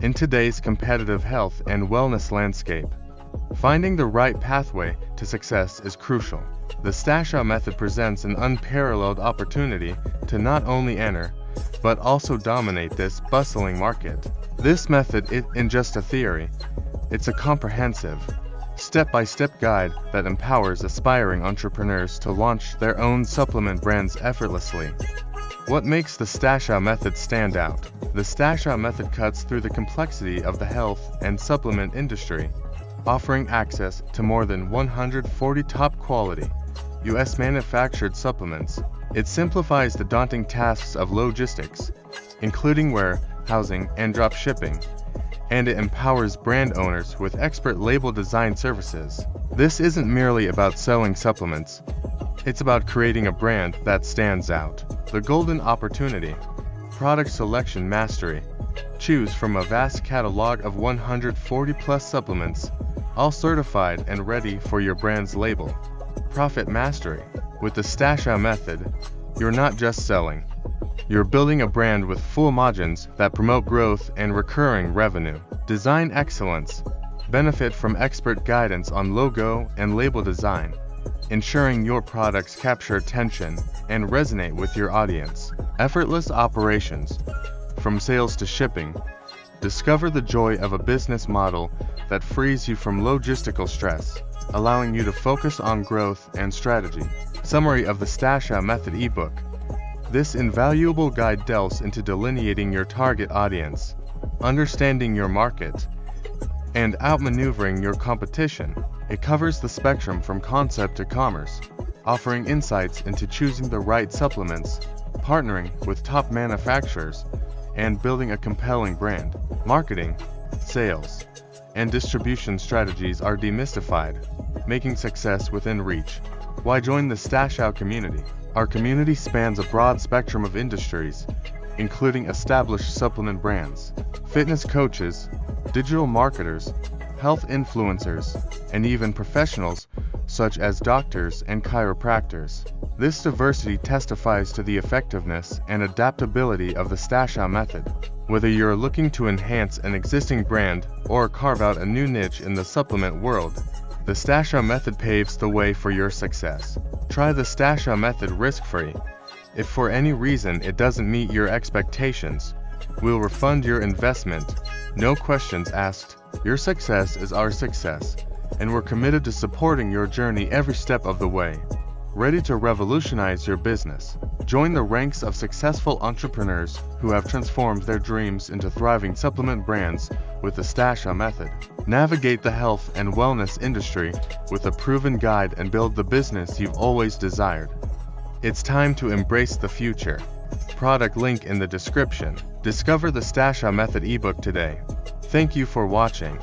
in today's competitive health and wellness landscape. Finding the right pathway to success is crucial. The Stashow Method presents an unparalleled opportunity to not only enter, but also dominate this bustling market. This method isn't just a theory, it's a comprehensive, step-by-step guide that empowers aspiring entrepreneurs to launch their own supplement brands effortlessly. What makes the Stashow Method stand out? The Stashow Method cuts through the complexity of the health and supplement industry, offering access to more than 140 top-quality, U.S. manufactured supplements. It simplifies the daunting tasks of logistics, including warehousing and drop shipping, and it empowers brand owners with expert label design services. This isn't merely about selling supplements, it's about creating a brand that stands out. The golden opportunity. Product selection mastery. Choose from a vast catalog of 140+ supplements, all certified and ready for your brand's label. Profit mastery. With the Stashow Method, you're not just selling. You're building a brand with full margins that promote growth and recurring revenue. Design excellence. Benefit from expert guidance on logo and label design, ensuring your products capture attention and resonate with your audience. Effortless operations. From sales to shipping, discover the joy of a business model that frees you from logistical stress, allowing you to focus on growth and strategy. Summary of the Stashow Method ebook. This invaluable guide delves into delineating your target audience, understanding your market, and outmaneuvering your competition. It covers the spectrum from concept to commerce, offering insights into choosing the right supplements, partnering with top manufacturers, and building a compelling brand. Marketing, sales, and distribution strategies are demystified, making success within reach. Why join the Stashow community? Our community spans a broad spectrum of industries, including established supplement brands, fitness coaches, digital marketers, health influencers, and even professionals such as doctors and chiropractors. This diversity testifies to the effectiveness and adaptability of the Stashow Method. Whether you're looking to enhance an existing brand or carve out a new niche in the supplement world, the Stashow Method paves the way for your success. Try the Stashow Method risk-free. If for any reason it doesn't meet your expectations, we'll refund your investment. No questions asked. Your success is our success, and we're committed to supporting your journey every step of the way. Ready to revolutionize your business? Join the ranks of successful entrepreneurs who have transformed their dreams into thriving supplement brands with the Stashow Method. Navigate the health and wellness industry with a proven guide and build the business you've always desired. It's time to embrace the future. Product link in the description. Discover the Stashow Method ebook today. Thank you for watching.